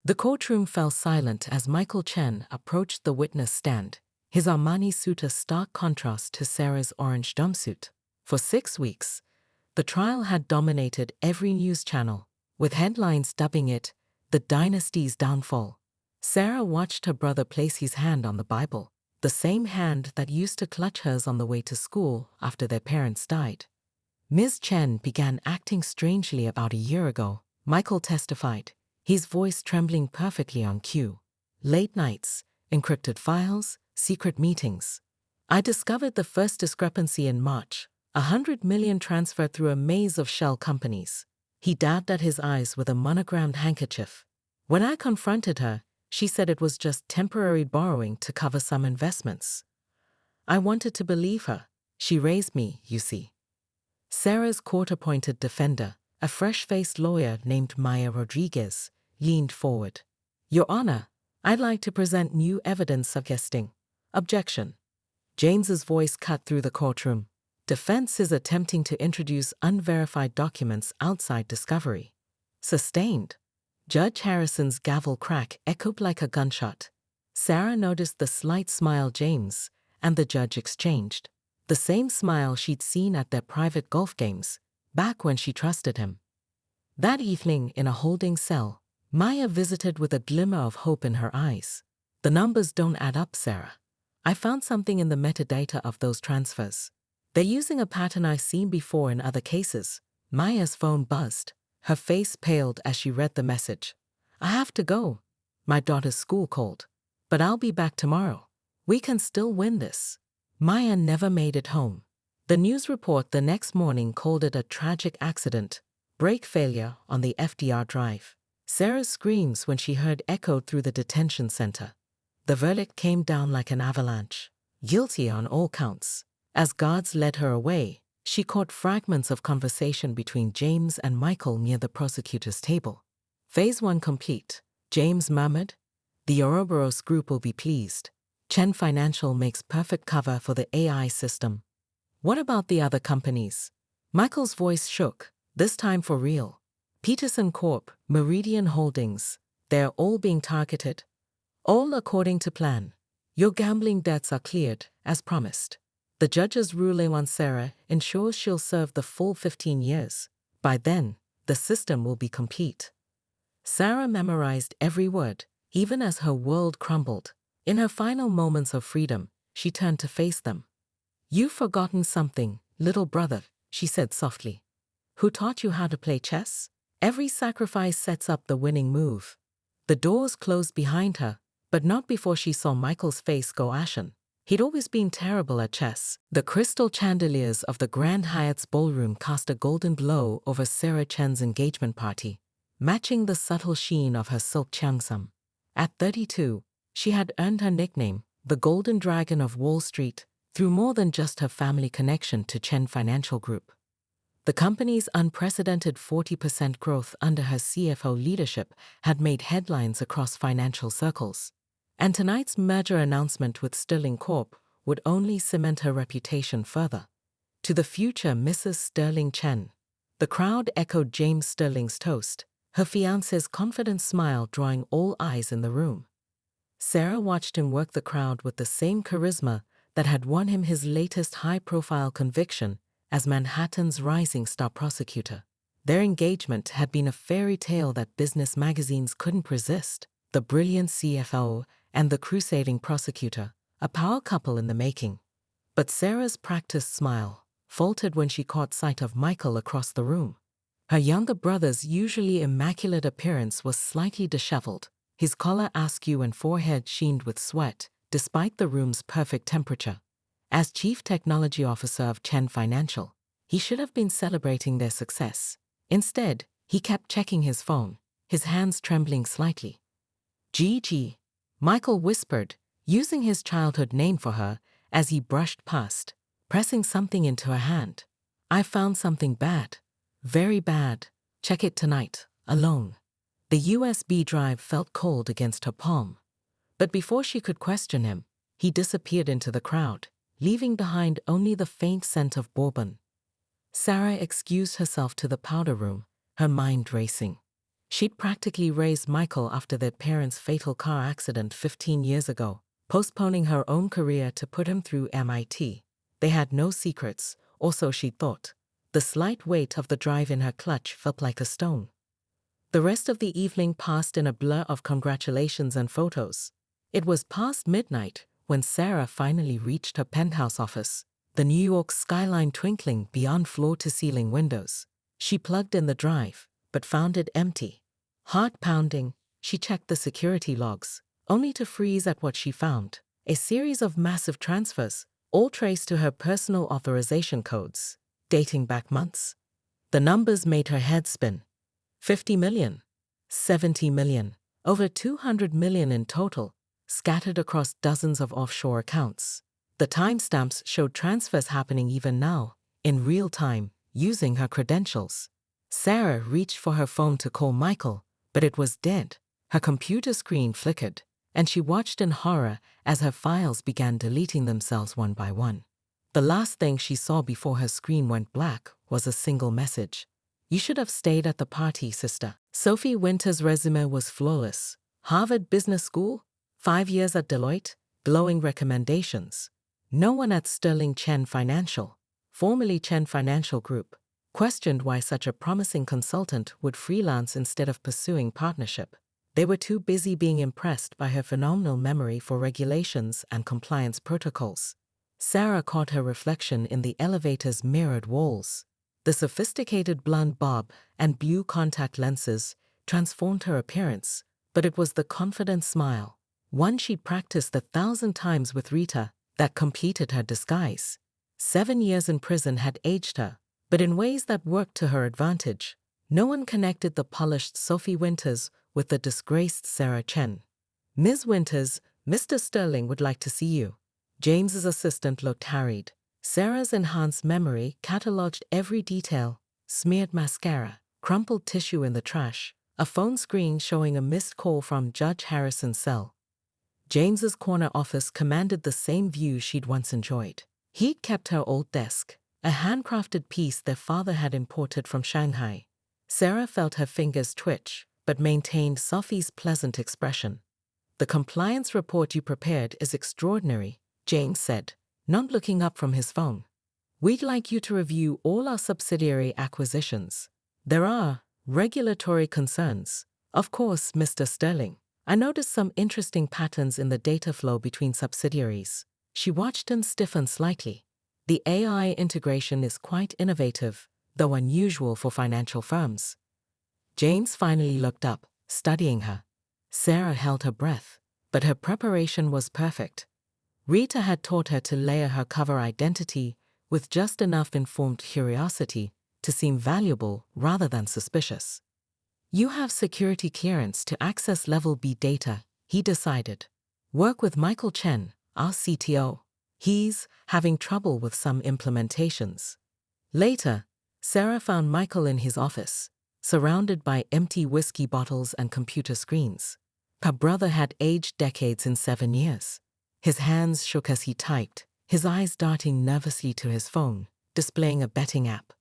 The courtroom fell silent as Michael Chen approached the witness stand, his Armani suit a stark contrast to Sarah's orange jumpsuit. For 6 weeks, the trial had dominated every news channel, with headlines dubbing it the dynasty's downfall. Sarah watched her brother place his hand on the Bible, the same hand that used to clutch hers on the way to school after their parents died. Ms. Chen began acting strangely about a year ago, Michael testified, his voice trembling perfectly on cue. Late nights, encrypted files, secret meetings. I discovered the first discrepancy in March, 100 million transferred through a maze of shell companies. He dabbed at his eyes with a monogrammed handkerchief. When I confronted her, she said it was just temporary borrowing to cover some investments. I wanted to believe her. She raised me, you see. Sarah's court-appointed defender, a fresh-faced lawyer named Maya Rodriguez, leaned forward. Your Honor, I'd like to present new evidence suggesting. Objection. James's voice cut through the courtroom. Defense is attempting to introduce unverified documents outside discovery. Sustained. Judge Harrison's gavel crack echoed like a gunshot. Sarah noticed the slight smile James and the judge exchanged. The same smile she'd seen at their private golf games, back when she trusted him. That evening in a holding cell, Maya visited with a glimmer of hope in her eyes. The numbers don't add up, Sarah. I found something in the metadata of those transfers. They're using a pattern I've seen before in other cases. Maya's phone buzzed. Her face paled as she read the message. I have to go. My daughter's school called. But I'll be back tomorrow. We can still win this. Maya never made it home. The news report the next morning called it a tragic accident, brake failure on the FDR drive. Sarah's screams when she heard echoed through the detention center. The verdict came down like an avalanche. Guilty on all counts. As guards led her away, she caught fragments of conversation between James and Michael near the prosecutor's table. Phase 1 complete, James murmured. The Ouroboros group will be pleased. Chen Financial makes perfect cover for the AI system. What about the other companies? Michael's voice shook, this time for real. Peterson Corp, Meridian Holdings, they're all being targeted. All according to plan. Your gambling debts are cleared, as promised. The judge's ruling on Sarah ensures she'll serve the full 15 years. By then, the system will be complete. Sarah memorized every word, even as her world crumbled. In her final moments of freedom, she turned to face them. You've forgotten something, little brother, she said softly. Who taught you how to play chess? Every sacrifice sets up the winning move. The doors closed behind her, but not before she saw Michael's face go ashen. He'd always been terrible at chess. The crystal chandeliers of the Grand Hyatt's ballroom cast a golden glow over Sarah Chen's engagement party, matching the subtle sheen of her silk cheongsam. At 32, she had earned her nickname, the Golden Dragon of Wall Street, through more than just her family connection to Chen Financial Group. The company's unprecedented 40% growth under her CFO leadership had made headlines across financial circles. And tonight's merger announcement with Sterling Corp would only cement her reputation further. To the future Mrs. Sterling Chen. The crowd echoed James Sterling's toast, her fiancé's confident smile drawing all eyes in the room. Sarah watched him work the crowd with the same charisma that had won him his latest high-profile conviction as Manhattan's rising star prosecutor. Their engagement had been a fairy tale that business magazines couldn't resist. The brilliant CFO and the crusading prosecutor, a power couple in the making. But Sarah's practiced smile faltered when she caught sight of Michael across the room. Her younger brother's usually immaculate appearance was slightly disheveled, his collar askew and forehead sheened with sweat, despite the room's perfect temperature. As Chief Technology Officer of Chen Financial, he should have been celebrating their success. Instead, he kept checking his phone, his hands trembling slightly. Gigi, Michael whispered, using his childhood name for her as he brushed past, pressing something into her hand. I found something bad. Very bad. Check it tonight, alone. The USB drive felt cold against her palm. But before she could question him, he disappeared into the crowd, leaving behind only the faint scent of bourbon. Sarah excused herself to the powder room, her mind racing. She'd practically raised Michael after their parents' fatal car accident 15 years ago, postponing her own career to put him through MIT. They had no secrets, or so she thought. The slight weight of the drive in her clutch felt like a stone. The rest of the evening passed in a blur of congratulations and photos. It was past midnight when Sarah finally reached her penthouse office, the New York skyline twinkling beyond floor-to-ceiling windows. She plugged in the drive, but found it empty. Heart pounding, she checked the security logs, only to freeze at what she found: a series of massive transfers, all traced to her personal authorization codes, dating back months. The numbers made her head spin. 50 million, 70 million, over 200 million in total, scattered across dozens of offshore accounts. The timestamps showed transfers happening even now, in real time, using her credentials. Sarah reached for her phone to call Michael, but it was dead. Her computer screen flickered, and she watched in horror as her files began deleting themselves one by one. The last thing she saw before her screen went black was a single message. "You should have stayed at the party, sister." Sophie Winter's resume was flawless. Harvard Business School, 5 years at Deloitte, glowing recommendations. No one at Sterling Chen Financial, formerly Chen Financial Group, questioned why such a promising consultant would freelance instead of pursuing partnership. They were too busy being impressed by her phenomenal memory for regulations and compliance protocols. Sarah caught her reflection in the elevator's mirrored walls. The sophisticated blonde bob and blue contact lenses transformed her appearance, but it was the confident smile, one she'd practiced 1,000 times with Rita, that completed her disguise. 7 years in prison had aged her, but in ways that worked to her advantage. No one connected the polished Sophie Winters with the disgraced Sarah Chen. "Ms. Winters, Mr. Sterling would like to see you." James's assistant looked harried. Sarah's enhanced memory cataloged every detail: smeared mascara, crumpled tissue in the trash, a phone screen showing a missed call from Judge Harrison's cell. James's corner office commanded the same view she'd once enjoyed. He'd kept her old desk, a handcrafted piece their father had imported from Shanghai. Sarah felt her fingers twitch, but maintained Sophie's pleasant expression. "The compliance report you prepared is extraordinary," James said, not looking up from his phone. "We'd like you to review all our subsidiary acquisitions. There are regulatory concerns. Of course, Mr. Sterling. I noticed some interesting patterns in the data flow between subsidiaries." She watched him stiffen slightly. "The AI integration is quite innovative, though unusual for financial firms." James finally looked up, studying her. Sarah held her breath, but her preparation was perfect. Rita had taught her to layer her cover identity with just enough informed curiosity to seem valuable rather than suspicious. "You have security clearance to access Level B data," he decided. "Work with Michael Chen, our CTO. He's having trouble with some implementations." Later, Sarah found Michael in his office, surrounded by empty whiskey bottles and computer screens. Her brother had aged decades in 7 years. His hands shook as he typed, his eyes darting nervously to his phone, displaying a betting app.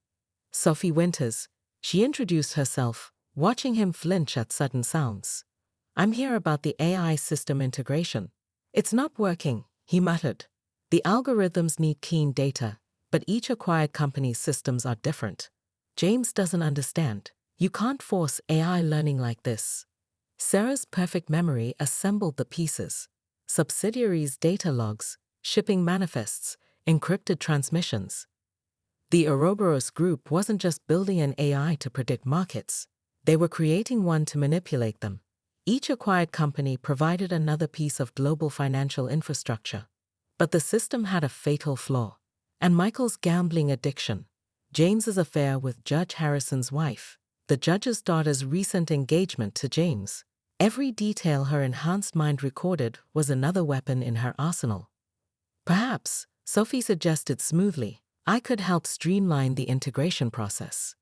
"Sophie Winters," she introduced herself, watching him flinch at sudden sounds. "I'm here about the AI system integration." "It's not working," he muttered. "The algorithms need clean data, but each acquired company's systems are different. James doesn't understand. You can't force AI learning like this." Sarah's perfect memory assembled the pieces: subsidiaries' data logs, shipping manifests, encrypted transmissions. The Ouroboros Group wasn't just building an AI to predict markets. They were creating one to manipulate them. Each acquired company provided another piece of global financial infrastructure. But the system had a fatal flaw. And Michael's gambling addiction, James's affair with Judge Harrison's wife, the judge's daughter's recent engagement to James. Every detail her enhanced mind recorded was another weapon in her arsenal. "Perhaps," Sophie suggested smoothly, "I could help streamline the integration process."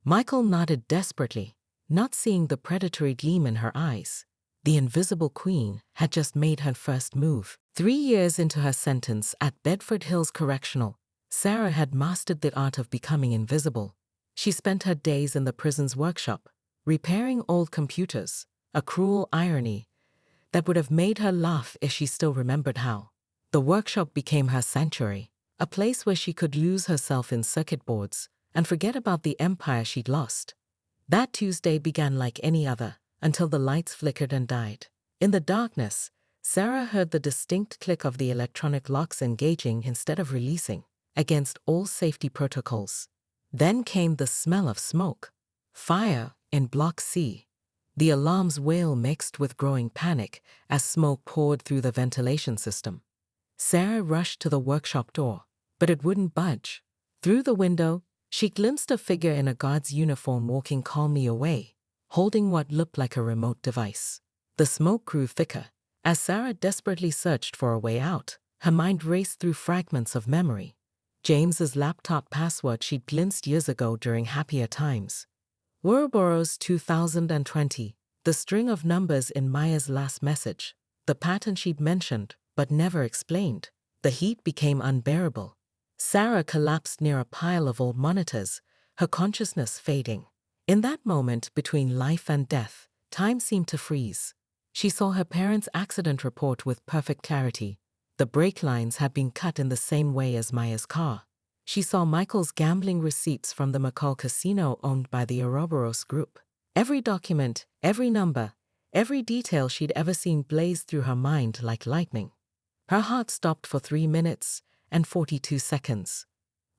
Michael nodded desperately, not seeing the predatory gleam in her eyes. The invisible queen had just made her first move. 3 years into her sentence at Bedford Hills Correctional, Sarah had mastered the art of becoming invisible. She spent her days in the prison's workshop, repairing old computers, a cruel irony that would have made her laugh if she still remembered how. The workshop became her sanctuary, a place where she could lose herself in circuit boards and forget about the empire she'd lost. That Tuesday began like any other, until the lights flickered and died. In the darkness, Sarah heard the distinct click of the electronic locks engaging instead of releasing, against all safety protocols. Then came the smell of smoke. Fire in Block C. The alarm's wail mixed with growing panic as smoke poured through the ventilation system. Sarah rushed to the workshop door, but it wouldn't budge. Through the window, she glimpsed a figure in a guard's uniform walking calmly away, holding what looked like a remote device. The smoke grew thicker. As Sarah desperately searched for a way out, her mind raced through fragments of memory. James's laptop password she'd glimpsed years ago during happier times. Ouroboros 2020, the string of numbers in Maya's last message, the pattern she'd mentioned but never explained. The heat became unbearable. Sarah collapsed near a pile of old monitors, her consciousness fading. In that moment between life and death, time seemed to freeze. She saw her parents' accident report with perfect clarity. The brake lines had been cut in the same way as Maya's car. She saw Michael's gambling receipts from the McCall casino owned by the Ouroboros group. Every document, every number, every detail she'd ever seen blazed through her mind like lightning. Her heart stopped for 3 minutes and 42 seconds.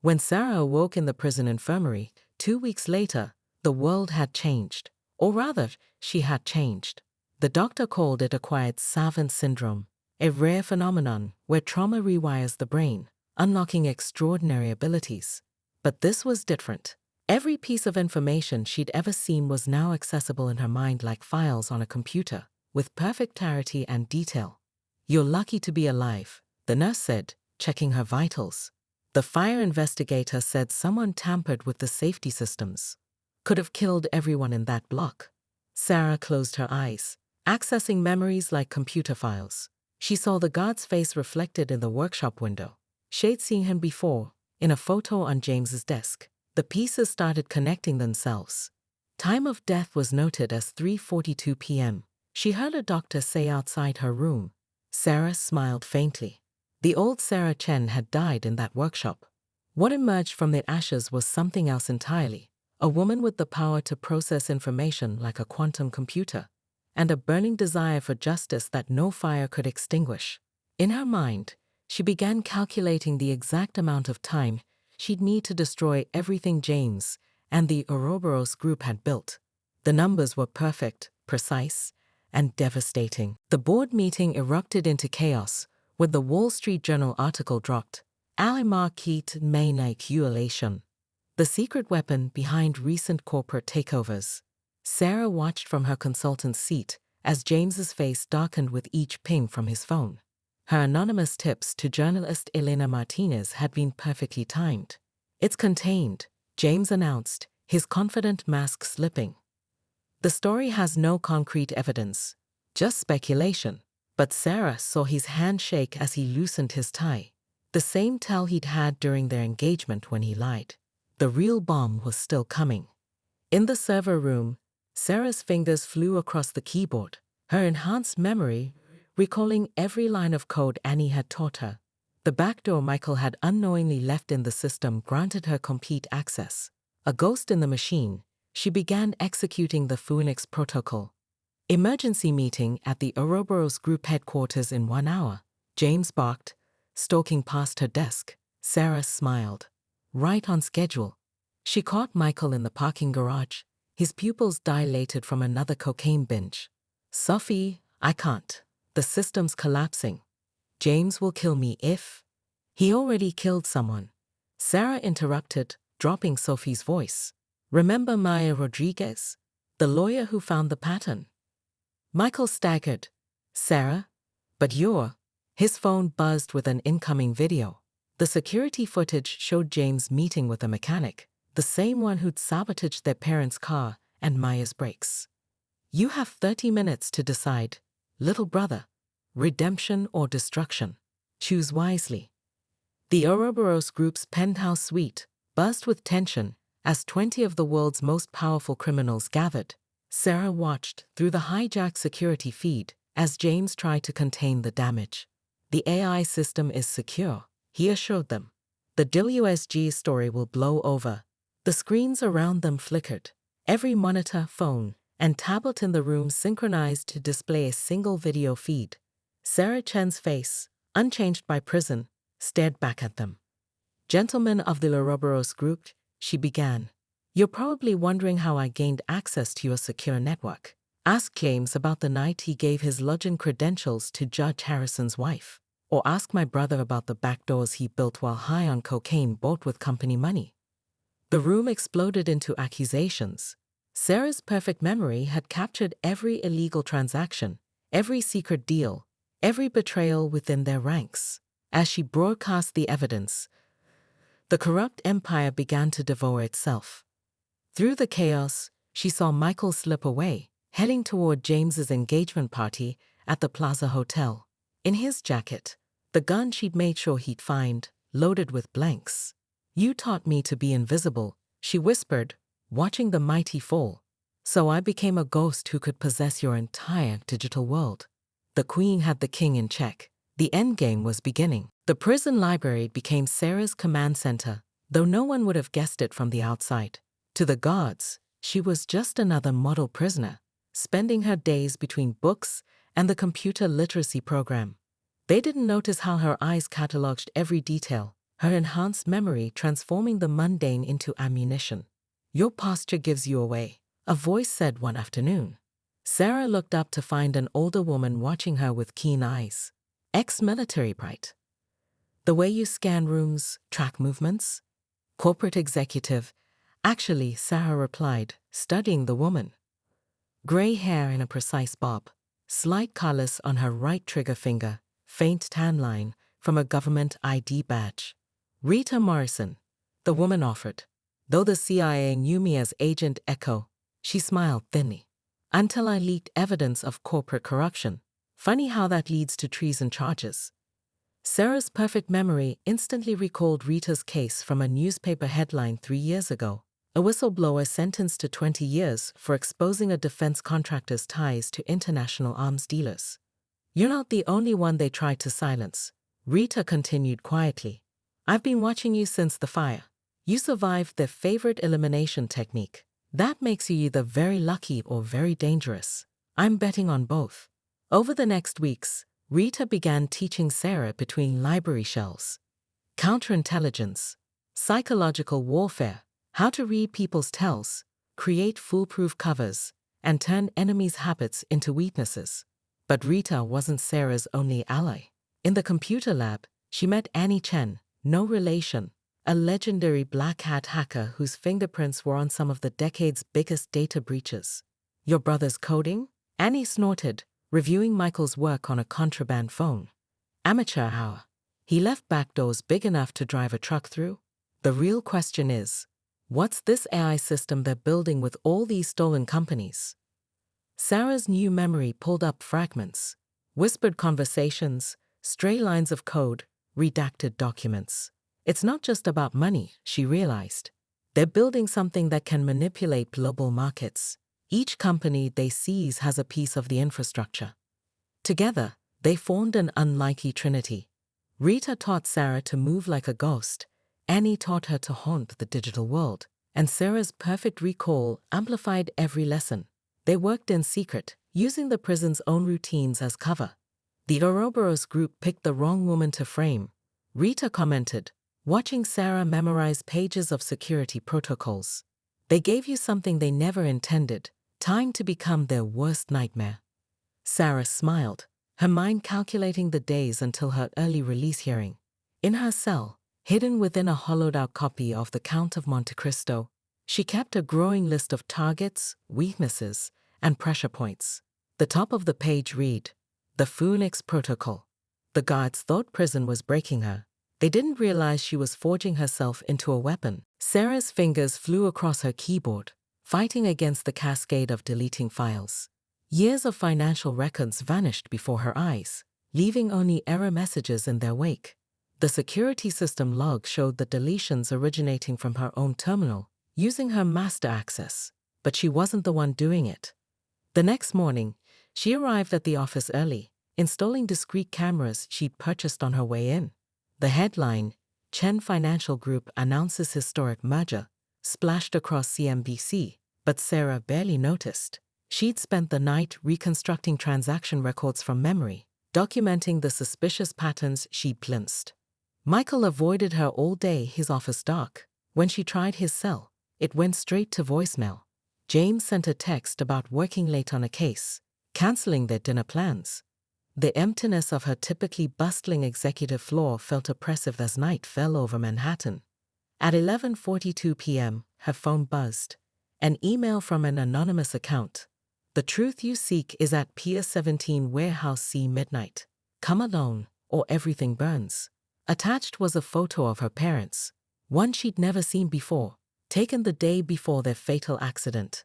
When Sarah awoke in the prison infirmary, 2 weeks later, the world had changed. Or rather, she had changed. The doctor called it acquired savant syndrome, a rare phenomenon where trauma rewires the brain, unlocking extraordinary abilities. But this was different. Every piece of information she'd ever seen was now accessible in her mind like files on a computer, with perfect clarity and detail. "You're lucky to be alive," the nurse said, checking her vitals. The fire investigator said someone tampered with the safety systems. Could have killed everyone in that block. Sarah closed her eyes, accessing memories like computer files. She saw the guard's face reflected in the workshop window. She'd seen him before, in a photo on James's desk. The pieces started connecting themselves. Time of death was noted as 3:42 p.m. She heard a doctor say outside her room. Sarah smiled faintly. The old Sarah Chen had died in that workshop. What emerged from the ashes was something else entirely. A woman with the power to process information like a quantum computer, and a burning desire for justice that no fire could extinguish. In her mind, she began calculating the exact amount of time she'd need to destroy everything James and the Ouroboros group had built. The numbers were perfect, precise, and devastating. The board meeting erupted into chaos when the Wall Street Journal article dropped, "Alimar Keat Manipulation," the secret weapon behind recent corporate takeovers. Sarah watched from her consultant's seat as James's face darkened with each ping from his phone. Her anonymous tips to journalist Elena Martinez had been perfectly timed. "It's contained," James announced, his confident mask slipping. "The story has no concrete evidence, just speculation." But Sarah saw his hand shake as he loosened his tie, the same tell he'd had during their engagement when he lied. The real bomb was still coming. In the server room, Sarah's fingers flew across the keyboard, her enhanced memory recalling every line of code Annie had taught her. The backdoor Michael had unknowingly left in the system granted her complete access. A ghost in the machine, she began executing the Phoenix protocol. "Emergency meeting at the Ouroboros group headquarters in 1 hour," James barked, stalking past her desk. Sarah smiled. Right on schedule. She caught Michael in the parking garage, his pupils dilated from another cocaine binge. "Sophie, I can't. The system's collapsing. James will kill me if..." "He already killed someone," Sarah interrupted, dropping Sophie's voice. "Remember Maya Rodriguez, the lawyer who found the pattern?" Michael staggered. "Sarah? But you're..." His phone buzzed with an incoming video. The security footage showed James meeting with a mechanic, the same one who'd sabotaged their parents' car and Maya's brakes. "You have 30 minutes to decide, little brother. Redemption or destruction. Choose wisely." The Ouroboros group's penthouse suite buzzed with tension as 20 of the world's most powerful criminals gathered. Sarah watched through the hijacked security feed as James tried to contain the damage. The AI system is secure, he assured them. The WSG story will blow over. The screens around them flickered. Every monitor, phone, and tablet in the room synchronized to display a single video feed. Sarah Chen's face, unchanged by prison, stared back at them. "Gentlemen of the Ouroboros group," she began. "You're probably wondering how I gained access to your secure network. Ask James about the night he gave his login credentials to Judge Harrison's wife. Or ask my brother about the backdoors he built while high on cocaine bought with company money." The room exploded into accusations. Sarah's perfect memory had captured every illegal transaction, every secret deal, every betrayal within their ranks. As she broadcast the evidence, the corrupt empire began to devour itself. Through the chaos, she saw Michael slip away, heading toward James's engagement party at the Plaza Hotel. In his jacket, the gun she'd made sure he'd find, loaded with blanks. "You taught me to be invisible," she whispered, watching the mighty fall. "So I became a ghost who could possess your entire digital world." The queen had the king in check. The endgame was beginning. The prison library became Sarah's command center, though no one would have guessed it from the outside. To the guards, she was just another model prisoner, spending her days between books and the computer literacy program. They didn't notice how her eyes cataloged every detail, her enhanced memory transforming the mundane into ammunition. "Your posture gives you away," a voice said one afternoon. Sarah looked up to find an older woman watching her with keen eyes. "Ex-military, bright. The way you scan rooms, track movements?" "Corporate executive." "Actually," Sarah replied, studying the woman. Gray hair in a precise bob, slight callus on her right trigger finger, faint tan line from a government ID badge. "Rita Morrison," the woman offered. "Though the CIA knew me as Agent Echo," she smiled thinly. "Until I leaked evidence of corporate corruption. Funny how that leads to treason charges." Sarah's perfect memory instantly recalled Rita's case from a newspaper headline 3 years ago. A whistleblower sentenced to 20 years for exposing a defense contractor's ties to international arms dealers. "You're not the only one they tried to silence," Rita continued quietly. "I've been watching you since the fire. You survived their favorite elimination technique. That makes you either very lucky or very dangerous. I'm betting on both." Over the next weeks, Rita began teaching Sarah between library shelves. Counterintelligence, psychological warfare, how to read people's tells, create foolproof covers, and turn enemies' habits into weaknesses. But Rita wasn't Sarah's only ally. In the computer lab, she met Annie Chen, no relation, a legendary black hat hacker whose fingerprints were on some of the decade's biggest data breaches. "Your brother's coding?" Annie snorted, reviewing Michael's work on a contraband phone. "Amateur hour. He left backdoors big enough to drive a truck through." The real question is, what's this AI system they're building with all these stolen companies? Sarah's new memory pulled up fragments, whispered conversations, stray lines of code, redacted documents. It's not just about money, she realized. They're building something that can manipulate global markets. Each company they seize has a piece of the infrastructure. Together, they formed an unlikely trinity. Rita taught Sarah to move like a ghost, Annie taught her to haunt the digital world, and Sarah's perfect recall amplified every lesson. They worked in secret, using the prison's own routines as cover. "The Ouroboros group picked the wrong woman to frame," Rita commented, watching Sarah memorize pages of security protocols. "They gave you something they never intended, time to become their worst nightmare." Sarah smiled, her mind calculating the days until her early release hearing. In her cell, hidden within a hollowed-out copy of The Count of Monte Cristo, she kept a growing list of targets, weaknesses, and pressure points. The top of the page read, "The Phoenix Protocol." The guards thought prison was breaking her. They didn't realize she was forging herself into a weapon. Sarah's fingers flew across her keyboard, fighting against the cascade of deleting files. Years of financial records vanished before her eyes, leaving only error messages in their wake. The security system log showed the deletions originating from her own terminal, using her master access. But she wasn't the one doing it. The next morning, she arrived at the office early, installing discreet cameras she'd purchased on her way in. The headline, Chen Financial Group announces historic merger, splashed across CNBC, but Sarah barely noticed. She'd spent the night reconstructing transaction records from memory, documenting the suspicious patterns she'd glimpsed. Michael avoided her all day, his office dark. When she tried his cell, it went straight to voicemail. James sent a text about working late on a case, canceling their dinner plans. The emptiness of her typically bustling executive floor felt oppressive as night fell over Manhattan. At 11:42 p.m., her phone buzzed. An email from an anonymous account. The truth you seek is at Pier 17 Warehouse C midnight. Come alone, or everything burns. Attached was a photo of her parents, one she'd never seen before, taken the day before their fatal accident.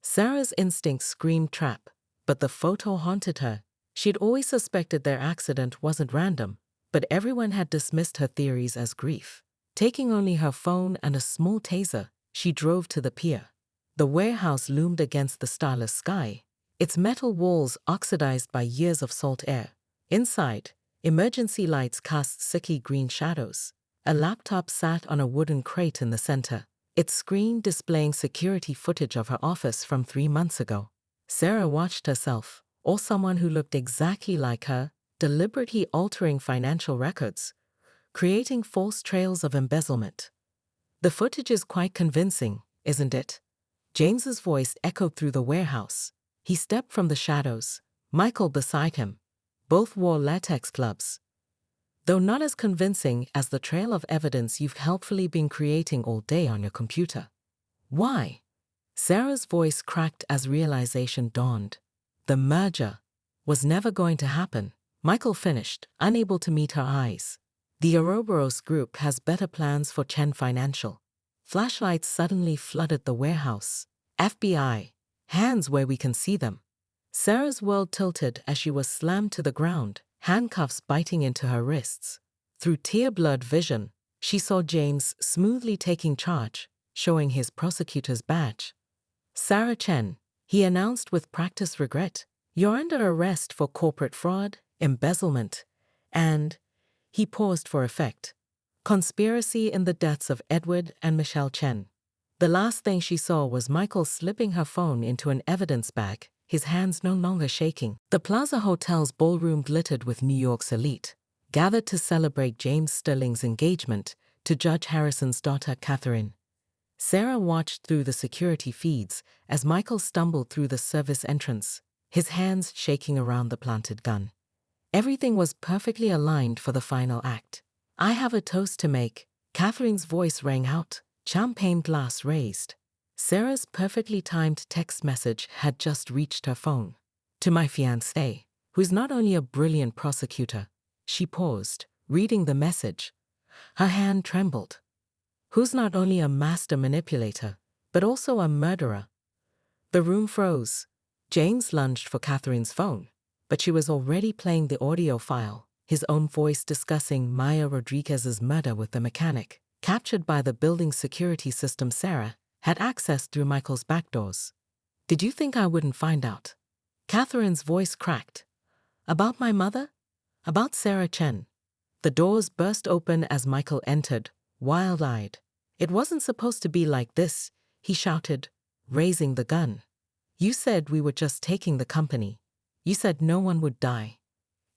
Sarah's instincts screamed trap, but the photo haunted her. She'd always suspected their accident wasn't random, but everyone had dismissed her theories as grief. Taking only her phone and a small taser, she drove to the pier. The warehouse loomed against the starless sky, its metal walls oxidized by years of salt air. Inside, emergency lights cast sickly green shadows. A laptop sat on a wooden crate in the center, its screen displaying security footage of her office from 3 months ago. Sarah watched herself, or someone who looked exactly like her, deliberately altering financial records, creating false trails of embezzlement. The footage is quite convincing, isn't it? James's voice echoed through the warehouse. He stepped from the shadows, Michael beside him. Both wore latex gloves. Though not as convincing as the trail of evidence you've helpfully been creating all day on your computer. Why? Sarah's voice cracked as realization dawned. The merger was never going to happen. Michael finished, unable to meet her eyes. The Ouroboros Group has better plans for Chen Financial. Flashlights suddenly flooded the warehouse. FBI, hands where we can see them. Sarah's world tilted as she was slammed to the ground, handcuffs biting into her wrists. Through tear-blurred vision, she saw James smoothly taking charge, showing his prosecutor's badge. Sarah Chen, he announced with practiced regret, you're under arrest for corporate fraud, embezzlement, and, he paused for effect, conspiracy in the deaths of Edward and Michelle Chen. The last thing she saw was Michael slipping her phone into an evidence bag, his hands no longer shaking. The Plaza Hotel's ballroom glittered with New York's elite, gathered to celebrate James Sterling's engagement to Judge Harrison's daughter Catherine. Sarah watched through the security feeds as Michael stumbled through the service entrance, his hands shaking around the planted gun. Everything was perfectly aligned for the final act. I have a toast to make, Catherine's voice rang out, champagne glass raised. Sarah's perfectly timed text message had just reached her phone. To my fiancé, who's not only a brilliant prosecutor, she paused, reading the message. Her hand trembled. Who's not only a master manipulator, but also a murderer. The room froze. James lunged for Catherine's phone, but she was already playing the audio file, his own voice discussing Maya Rodriguez's murder with the mechanic, captured by the building's security system. Sarah had access through Michael's back doors. Did you think I wouldn't find out? Catherine's voice cracked. About my mother? About Sarah Chen. The doors burst open as Michael entered, wild-eyed. It wasn't supposed to be like this, he shouted, raising the gun. You said we were just taking the company. You said no one would die.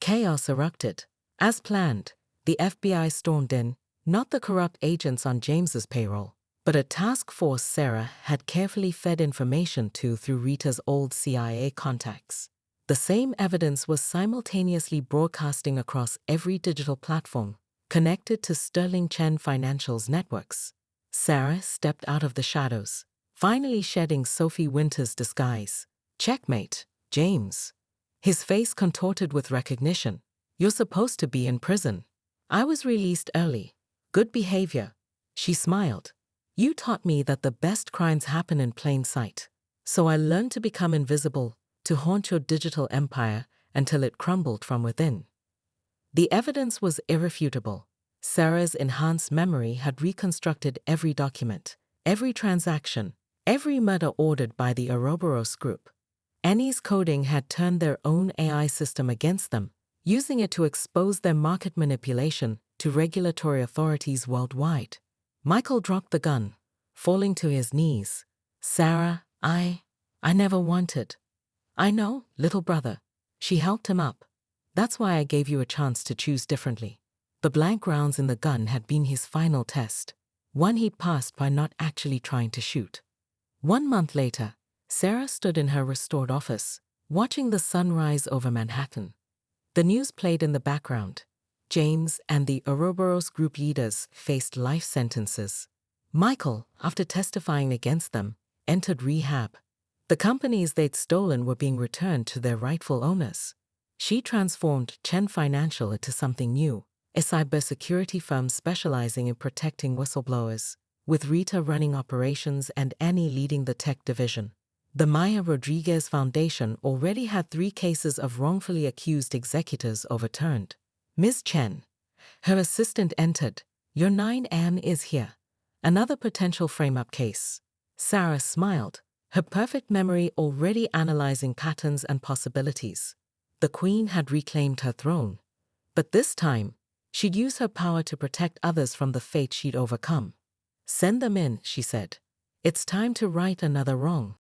Chaos erupted. As planned, the FBI stormed in, not the corrupt agents on James's payroll, but a task force Sarah had carefully fed information to through Rita's old CIA contacts. The same evidence was simultaneously broadcasting across every digital platform, connected to Sterling Chen Financial's networks. Sarah stepped out of the shadows, finally shedding Sophie Winter's disguise. Checkmate, James. His face contorted with recognition. You're supposed to be in prison. I was released early. Good behavior. She smiled. You taught me that the best crimes happen in plain sight. So I learned to become invisible, to haunt your digital empire until it crumbled from within. The evidence was irrefutable. Sarah's enhanced memory had reconstructed every document, every transaction, every murder ordered by the Ouroboros Group. Annie's coding had turned their own AI system against them, using it to expose their market manipulation to regulatory authorities worldwide. Michael dropped the gun, falling to his knees. Sarah, I never wanted. I know, little brother. She helped him up. That's why I gave you a chance to choose differently. The blank rounds in the gun had been his final test, one he'd passed by not actually trying to shoot. 1 month later, Sarah stood in her restored office, watching the sun rise over Manhattan. The news played in the background. James and the Ouroboros group leaders faced life sentences. Michael, after testifying against them, entered rehab. The companies they'd stolen were being returned to their rightful owners. She transformed Chen Financial into something new, a cybersecurity firm specializing in protecting whistleblowers, with Rita running operations and Annie leading the tech division. The Maya Rodriguez Foundation already had 3 cases of wrongfully accused executors overturned. Ms. Chen, her assistant, entered. Your 9am is here. Another potential frame-up case. Sarah smiled, her perfect memory already analyzing patterns and possibilities. The queen had reclaimed her throne. But this time, she'd use her power to protect others from the fate she'd overcome. Send them in, she said. It's time to right another wrong.